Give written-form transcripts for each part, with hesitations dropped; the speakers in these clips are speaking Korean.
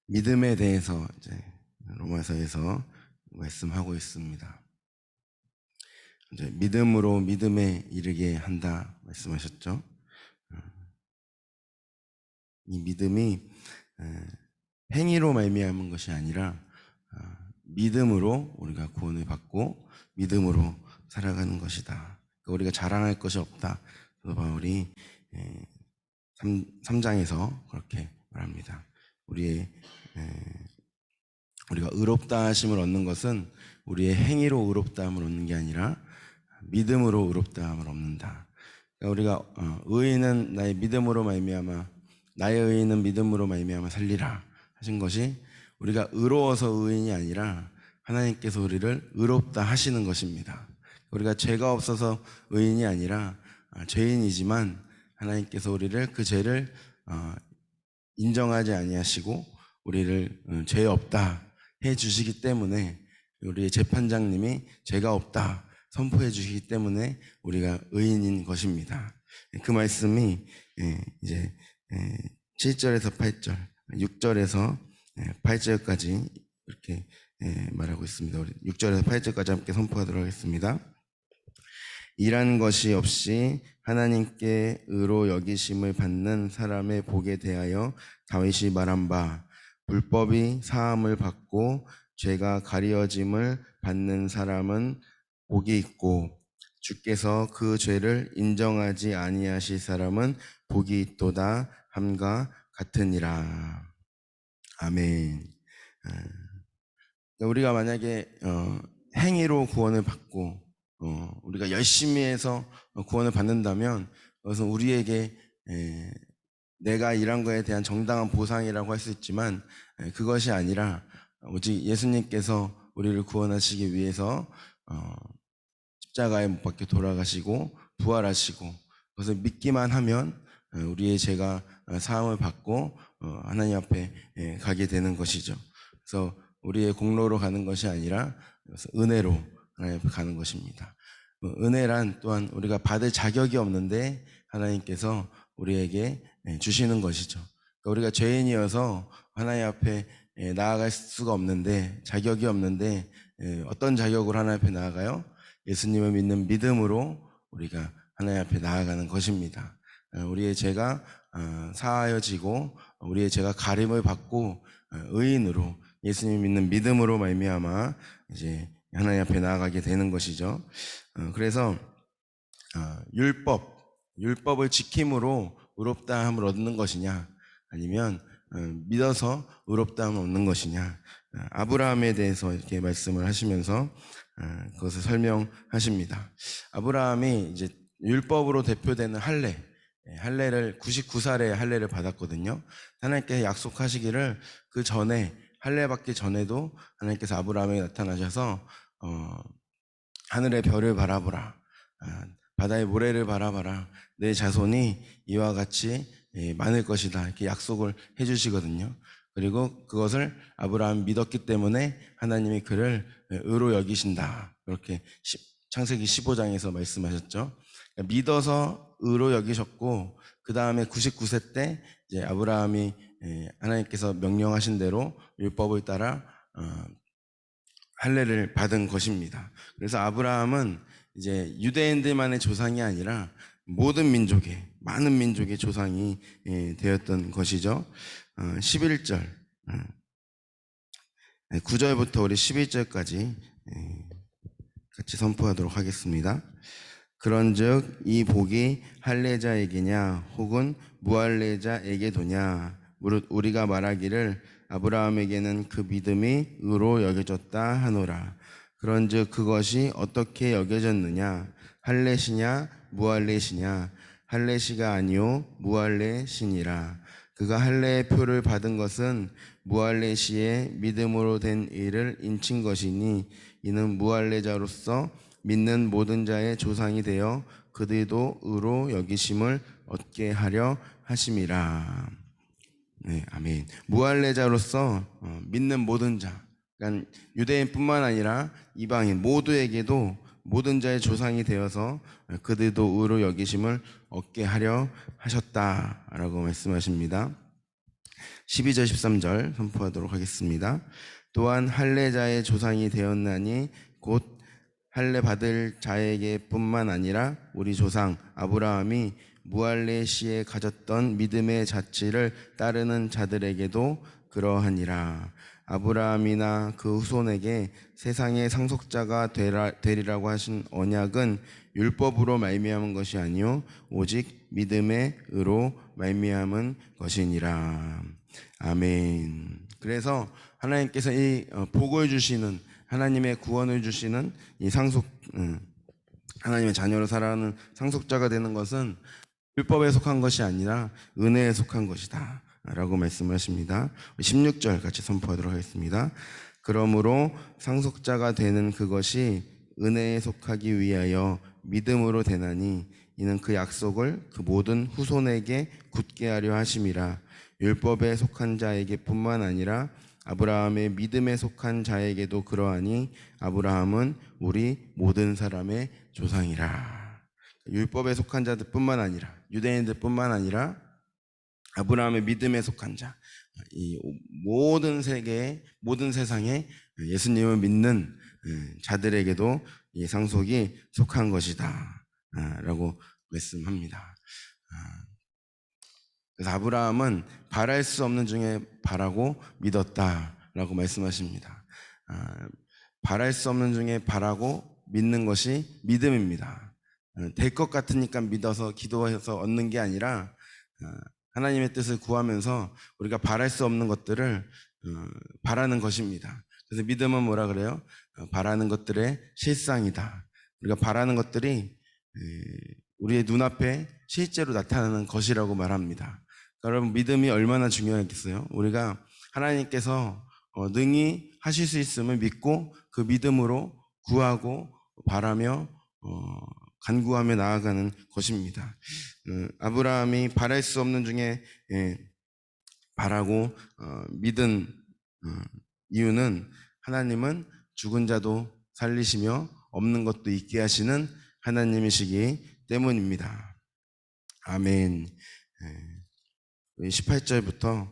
믿음에 대해서 이제 로마서에서 말씀하고 있습니다. 이제 믿음으로 믿음에 이르게 한다 말씀하셨죠. 이 믿음이 행위로 말미암은 것이 아니라 믿음으로 우리가 구원을 받고 믿음으로 살아가는 것이다. 그러니까 우리가 자랑할 것이 없다. 그래서 바울이 3장에서 그렇게 말합니다. 우리가 의롭다 하심을 얻는 것은 우리의 행위로 의롭다함을 얻는 게 아니라 믿음으로 의롭다함을 얻는다. 그러니까 우리가 의인은 나의 믿음으로 말미암아 나의 의인은 믿음으로 말미암아 살리라 하신 것이 우리가 의로워서 의인이 아니라 하나님께서 우리를 의롭다 하시는 것입니다. 우리가 죄가 없어서 의인이 아니라 죄인이지만 하나님께서 우리를 그 죄를 인정하지 아니하시고 우리를 죄 없다 해 주시기 때문에 우리의 재판장님이 죄가 없다 선포해 주시기 때문에 우리가 의인인 것입니다. 그 말씀이 이제 7절에서 8절, 6절에서 8절까지 이렇게 말하고 있습니다. 우리 6절에서 8절까지 함께 선포하도록 하겠습니다. 일한 것이 없이 하나님께 의로 여기심을 받는 사람의 복에 대하여 다윗이 말한 바 불법이 사함을 받고 죄가 가려짐을 받는 사람은 복이 있고 주께서 그 죄를 인정하지 아니하실 사람은 복이 있도다 함과 같으니라. 아멘. 우리가 만약에 행위로 구원을 받고 우리가 열심히 해서 구원을 받는다면 그것은 우리에게 내가 일한 거에 대한 정당한 보상이라고 할 수 있지만 그것이 아니라 오직 예수님께서 우리를 구원하시기 위해서 십자가에 못 박혀 돌아가시고 부활하시고 그것을 믿기만 하면 우리의 죄가 사함을 받고 하나님 앞에 가게 되는 것이죠. 그래서 우리의 공로로 가는 것이 아니라 은혜로 하나님 앞에 가는 것입니다. 은혜란 또한 우리가 받을 자격이 없는데 하나님께서 우리에게 주시는 것이죠. 그러니까 우리가 죄인이어서 하나님 앞에 나아갈 수가 없는데 자격이 없는데 어떤 자격으로 하나님 앞에 나아가요? 예수님을 믿는 믿음으로 우리가 하나님 앞에 나아가는 것입니다. 우리의 죄가 사하여지고 우리의 죄가 가림을 받고 의인으로 예수님 믿는 믿음으로 말미암아 이제 하나님 앞에 나아가게 되는 것이죠. 그래서 율법을 지킴으로 의롭다함을 얻는 것이냐 아니면 믿어서 의롭다함을 얻는 것이냐 아브라함에 대해서 이렇게 말씀을 하시면서 그것을 설명하십니다. 아브라함이 이제 율법으로 대표되는 할례를 99살에 할례를 받았거든요. 하나님께서 약속하시기를 그 전에 할례 받기 전에도 하나님께서 아브라함에게 나타나셔서 하늘의 별을 바라보라, 바다의 모래를 바라봐라, 내 자손이 이와 같이 많을 것이다 이렇게 약속을 해주시거든요. 그리고 그것을 아브라함이 믿었기 때문에 하나님이 그를 의로 여기신다 그렇게 창세기 15장에서 말씀하셨죠. 그러니까 믿어서 의로 여기셨고 그 다음에 99세 때 이제 아브라함이 하나님께서 명령하신 대로 율법을 따라 할례를 받은 것입니다. 그래서 아브라함은 이제 유대인들만의 조상이 아니라 모든 민족의 많은 민족의 조상이 되었던 것이죠. 11절 9절부터 우리 11절까지 같이 선포하도록 하겠습니다. 그런즉 이 복이 할례자에게냐 혹은 무할례자에게도냐 무릇 우리가 말하기를 아브라함에게는 그 믿음이 의로 여겨졌다 하노라. 그런즉 그것이 어떻게 여겨졌느냐 할례시냐 무할례시냐 할례시가 아니요 무할례시니라. 그가 할례의 표를 받은 것은 무할례시의 믿음으로 된 일을 인친 것이니 이는 무할례자로서 믿는 모든 자의 조상이 되어 그들도 의로 여기심을 얻게 하려 하심이라. 네, 아멘. 무할례자로서 믿는 모든 자, 그러니까 유대인뿐만 아니라 이방인 모두에게도 모든 자의 조상이 되어서 그들도 의로 여기심을 얻게 하려 하셨다라고 말씀하십니다. 12절 13절 선포하도록 하겠습니다. 또한 할례자의 조상이 되었나니 곧 할례 받을 자에게 뿐만 아니라 우리 조상 아브라함이 무할례 시에 가졌던 믿음의 자취를 따르는 자들에게도 그러하니라. 아브라함이나 그 후손에게 세상의 상속자가 되리라고 하신 언약은 율법으로 말미암은 것이 아니요 오직 믿음의 의로 말미암은 것이니라. 아멘. 그래서 하나님께서 이 복을 주시는, 하나님의 구원을 주시는 이 하나님의 자녀로 살아가는 상속자가 되는 것은 율법에 속한 것이 아니라 은혜에 속한 것이다 라고 말씀하십니다. 16절 같이 선포하도록 하겠습니다. 그러므로 상속자가 되는 그것이 은혜에 속하기 위하여 믿음으로 되나니 이는 그 약속을 그 모든 후손에게 굳게 하려 하심이라. 율법에 속한 자에게 뿐만 아니라 아브라함의 믿음에 속한 자에게도 그러하니 아브라함은 우리 모든 사람의 조상이라. 율법에 속한 자들 뿐만 아니라, 유대인들 뿐만 아니라 아브라함의 믿음에 속한 자, 이 모든 세계에, 모든 세상에 예수님을 믿는 자들에게도 이 상속이 속한 것이다 라고 말씀합니다. 그래서 아브라함은 바랄 수 없는 중에 바라고 믿었다라고 말씀하십니다. 바랄 수 없는 중에 바라고 믿는 것이 믿음입니다. 될 것 같으니까 믿어서 기도해서 얻는 게 아니라 하나님의 뜻을 구하면서 우리가 바랄 수 없는 것들을 바라는 것입니다. 그래서 믿음은 뭐라 그래요? 바라는 것들의 실상이다. 우리가 바라는 것들이 우리의 눈앞에 실제로 나타나는 것이라고 말합니다. 여러분, 믿음이 얼마나 중요하겠어요? 우리가 하나님께서 능히 하실 수 있음을 믿고 그 믿음으로 구하고 바라며 간구하며 나아가는 것입니다. 아브라함이 바랄 수 없는 중에 바라고 믿은 이유는 하나님은 죽은 자도 살리시며 없는 것도 있게 하시는 하나님이시기 때문입니다. 아멘. 18절부터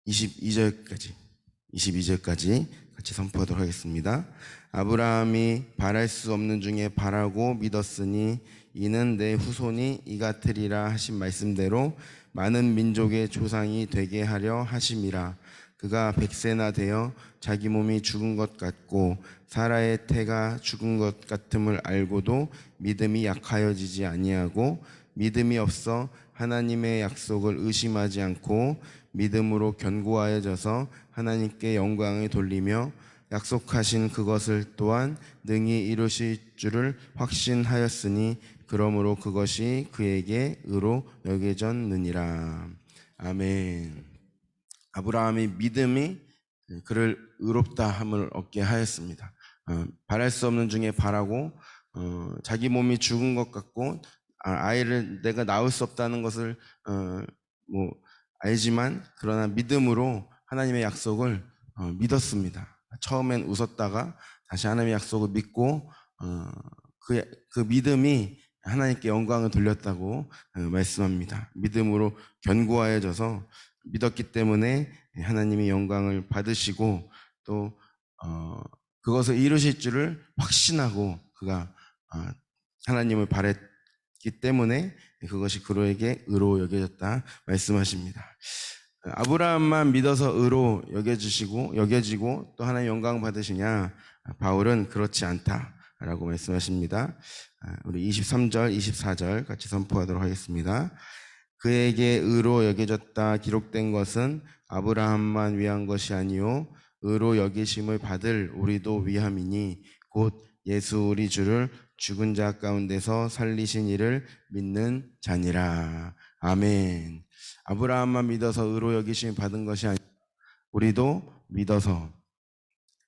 22절까지 같이 선포하도록 하겠습니다. 아브라함이 바랄 수 없는 중에 바라고 믿었으니 이는 내 후손이 이같으리라 하신 말씀대로 많은 민족의 조상이 되게 하려 하심이라. 그가 100세나 되어 자기 몸이 죽은 것 같고 사라의 태가 죽은 것 같음을 알고도 믿음이 약하여지지 아니하고 믿음이 없어 하나님의 약속을 의심하지 않고 믿음으로 견고하여져서 하나님께 영광을 돌리며 약속하신 그것을 또한 능히 이루실 줄을 확신하였으니 그러므로 그것이 그에게 의로 여겨졌느니라. 아멘. 아브라함의 믿음이 그를 의롭다 함을 얻게 하였습니다. 바랄 수 없는 중에 바라고 자기 몸이 죽은 것 같고 아이를 내가 낳을 수 없다는 것을 알지만 그러나 믿음으로 하나님의 약속을 믿었습니다. 처음엔 웃었다가 다시 하나님의 약속을 믿고 그 믿음이 하나님께 영광을 돌렸다고 말씀합니다. 믿음으로 견고하여져서 믿었기 때문에 하나님이 영광을 받으시고 또 그것을 이루실 줄을 확신하고 그가 하나님을 바랬기 때문에 그것이 그로에게 의로 여겨졌다 말씀하십니다. 아브라함만 믿어서 의로 여겨지고 또 하나님 영광 받으시냐? 바울은 그렇지 않다라고 말씀하십니다. 우리 23절, 24절 같이 선포하도록 하겠습니다. 그에게 의로 여겨졌다 기록된 것은 아브라함만 위한 것이 아니요 의로 여기심을 받을 우리도 위함이니 곧 예수 우리 주를 죽은 자 가운데서 살리신 이를 믿는 자니라. 아멘. 아브라함만 믿어서 의로 여기심을 받은 것이 아니라 우리도 믿어서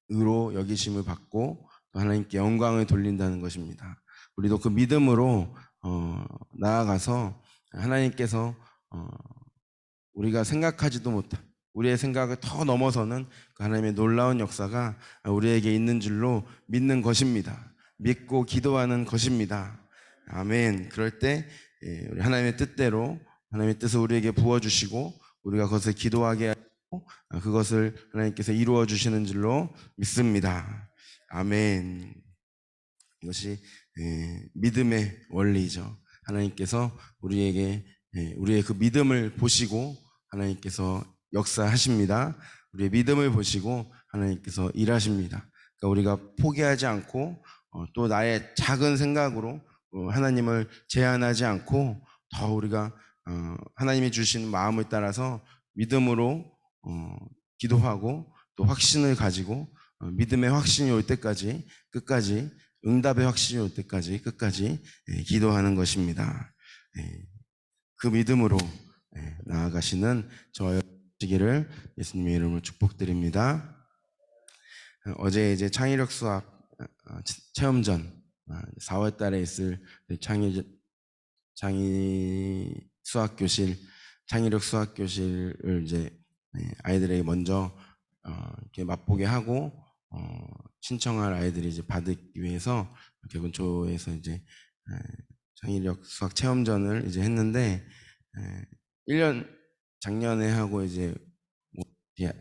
의로 여기심을 받고 하나님께 영광을 돌린다는 것입니다. 우리도 그 믿음으로 나아가서 하나님께서 우리가 생각하지도 못한 우리의 생각을 더 넘어서는 그 하나님의 놀라운 역사가 우리에게 있는 줄로 믿는 것입니다. 믿고 기도하는 것입니다. 아멘. 그럴 때 우리 하나님의 뜻대로 하나님의 뜻을 우리에게 부어주시고 우리가 그것을 기도하게 하고 그것을 하나님께서 이루어 주시는 줄로 믿습니다. 아멘. 이것이 믿음의 원리죠. 하나님께서 우리에게 우리의 그 믿음을 보시고 하나님께서 역사하십니다. 우리의 믿음을 보시고 하나님께서 일하십니다. 그러니까 우리가 포기하지 않고 또 나의 작은 생각으로 하나님을 제한하지 않고 더 우리가 하나님이 주신 마음을 따라서 믿음으로 기도하고 또 확신을 가지고 믿음의 확신이 올 때까지 끝까지 응답의 확신이 올 때까지 끝까지 기도하는 것입니다. 그 믿음으로 나아가시는 저와 되시기를 예수님의 이름으로 축복드립니다. 어제 이제 창의력 수학 체험전 4월 달에 있을 창의 수학 교실 창의력 수학 교실을 이제 아이들에게 먼저 이렇게 맛보게 하고 신청할 아이들이 이제 받기 위해서 개분초에서 이제 창의력 수학 체험전을 이제 했는데 1년 작년에 하고 이제 뭐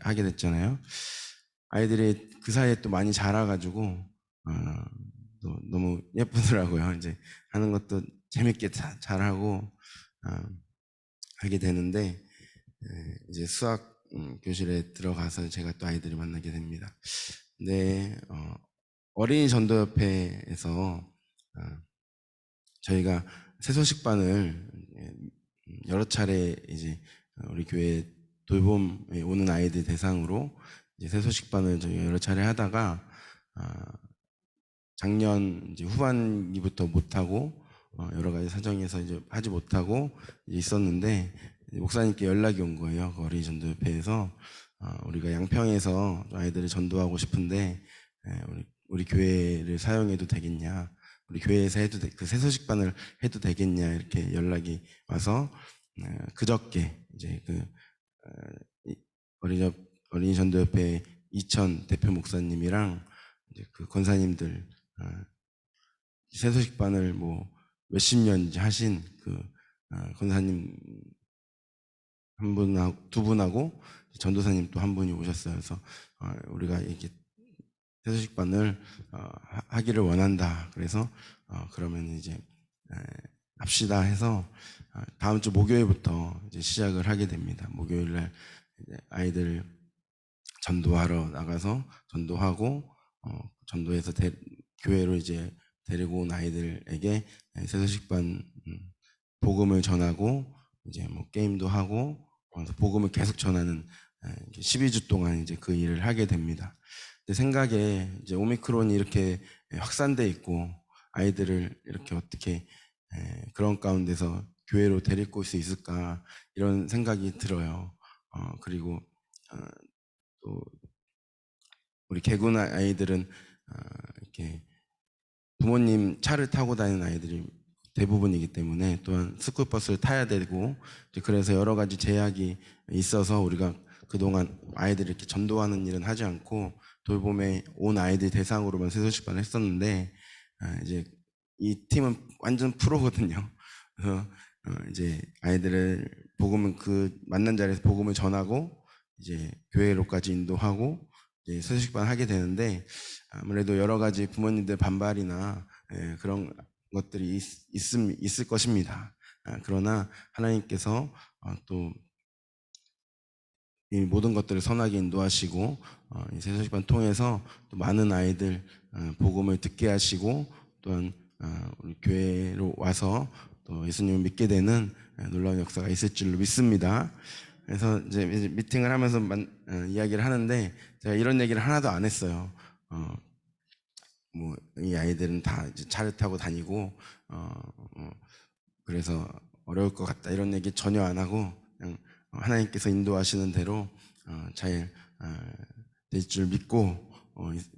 하게 됐잖아요. 아이들이 그 사이에 또 많이 자라가지고 또 너무 예쁘더라고요. 이제 하는 것도 재밌게 잘하고 하게 되는데 이제 수학 교실에 들어가서 제가 또 아이들을 만나게 됩니다. 근데 어린이 전도협회에서 저희가 새소식반을 여러 차례 이제 우리 교회 돌봄에 오는 아이들 대상으로 이제 새소식반을 저희가 여러 차례 하다가 작년 이제 후반기부터 못하고 여러 가지 사정에서 이제 하지 못하고 있었는데 목사님께 연락이 온 거예요. 그 어린이 전도협회에서 우리가 양평에서 아이들을 전도하고 싶은데 우리 교회를 사용해도 되겠냐, 우리 교회에서 해도 그 새소식반을 해도 되겠냐 이렇게 연락이 와서 그저께 이제 그 어린이 전도협회 이천 대표 목사님이랑 이제 그 권사님들 새소식반을 뭐 몇십 년 하신 그 권사님 한 분하고 두 분하고 전도사님 또 한 분이 오셨어요. 그래서 우리가 이렇게 새소식반을 하기를 원한다. 그래서 그러면 이제 합시다 해서 다음 주 목요일부터 이제 시작을 하게 됩니다. 목요일 날 아이들 전도하러 나가서 전도하고 전도해서 교회로 이제 데리고 온 아이들에게 새소식반 복음을 전하고 이제 뭐 게임도 하고 복음을 계속 전하는 12주 동안 이제 그 일을 하게 됩니다. 근데 생각에 이제 오미크론이 이렇게 확산돼 있고 아이들을 이렇게 어떻게 그런 가운데서 교회로 데리고 올 수 있을까 이런 생각이 들어요. 그리고 또 우리 개군 아이들은 이렇게 부모님 차를 타고 다니는 아이들이 대부분이기 때문에 또한 스쿨버스를 타야 되고 그래서 여러 가지 제약이 있어서 우리가 그동안 아이들을 이렇게 전도하는 일은 하지 않고 돌봄에 온 아이들 대상으로만 새소식반을 했었는데 이제 이 팀은 완전 프로거든요. 그래서 이제 아이들을 복음을 그 만난 자리에서 복음을 전하고 이제 교회로까지 인도하고 이제 새소식반 하게 되는데 아무래도 여러 가지 부모님들 반발이나 그런 것들이 있을 것입니다. 그러나 하나님께서 또 이 모든 것들을 선하게 인도하시고 이 새소식반 통해서 또 많은 아이들 복음을 듣게 하시고 또한 우리 교회로 와서 또 예수님을 믿게 되는 놀라운 역사가 있을 줄로 믿습니다. 그래서 이제 미팅을 하면서 이야기를 하는데 제가 이런 얘기를 하나도 안 했어요. 뭐 이 아이들은 다 이제 차를 타고 다니고 그래서 어려울 것 같다 이런 얘기 전혀 안 하고 그냥 하나님께서 인도하시는 대로 잘 될 줄 믿고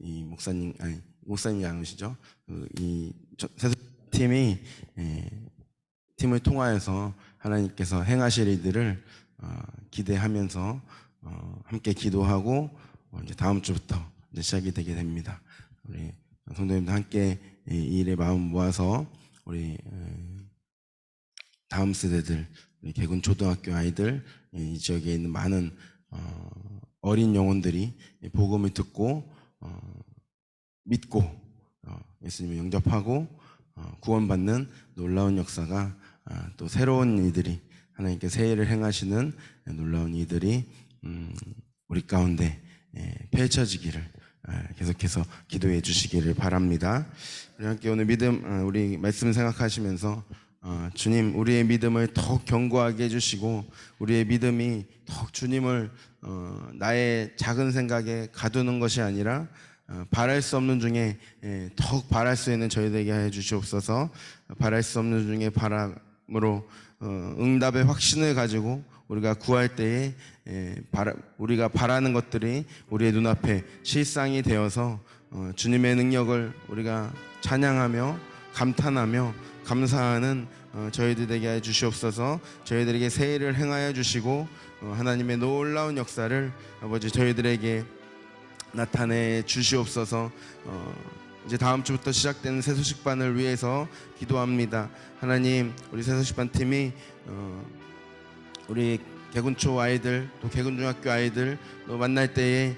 이 목사님이 안 오시죠? 이 팀이 팀을 통하여서 하나님께서 행하실 일들을 기대하면서 함께 기도하고 이제 다음 주부터 이제 시작이 되게 됩니다. 우리 성도님들 함께 이 일에 마음 모아서 우리 다음 세대들 우리 개군 초등학교 아이들, 이 지역에 있는 많은 어린 영혼들이 복음을 듣고 믿고 예수님을 영접하고 구원받는 놀라운 역사가 또 새로운 이들이 하나님께 새 일을 행하시는 놀라운 이들이 우리 가운데 펼쳐지기를 계속해서 기도해 주시기를 바랍니다. 우리 함께 오늘 믿음, 우리 말씀 생각하시면서 주님, 우리의 믿음을 더욱 견고하게 해주시고 우리의 믿음이 더욱 주님을 나의 작은 생각에 가두는 것이 아니라 바랄 수 없는 중에 더욱 바랄 수 있는 저희들에게 해 주시옵소서. 바랄 수 없는 중에 바람으로 응답의 확신을 가지고 우리가 구할 때에 우리가 바라는 것들이 우리의 눈앞에 실상이 되어서 주님의 능력을 우리가 찬양하며 감탄하며 감사하는 저희들에게 해 주시옵소서. 저희들에게 새 일을 행하여 주시고 하나님의 놀라운 역사를 아버지 저희들에게 나타내 주시옵소서. 이제 다음 주부터 시작되는 새소식반을 위해서 기도합니다. 하나님, 우리 새소식반 팀이 우리 개군초 아이들 또 개군중학교 아이들 또 만날 때에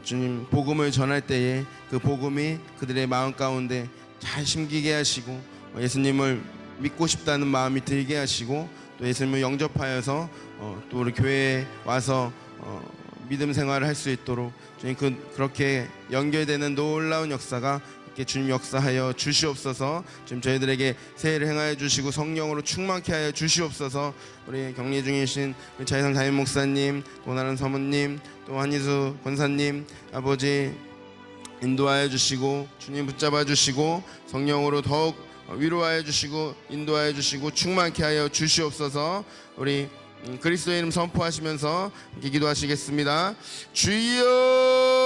주님 복음을 전할 때에 그 복음이 그들의 마음 가운데 잘 심기게 하시고 예수님을 믿고 싶다는 마음이 들게 하시고 또 예수님을 영접하여서 또 우리 교회에 와서 믿음 생활을 할 수 있도록 주님 그렇게 연결되는 놀라운 역사가 이렇게 주님 역사하여 주시옵소서. 지금 저희들에게 새해를 행하여 주시고 성령으로 충만케 하여 주시옵소서. 우리 격리 중이신 차희상 담임 목사님, 또 나른 사모님, 또 한희수 권사님 아버지 인도하여 주시고 주님 붙잡아 주시고 성령으로 더욱 위로하여 주시고 인도하여 주시고 충만케 하여 주시옵소서. 우리 그리스도의 이름 선포하시면서 이렇게 기도하시겠습니다. 주여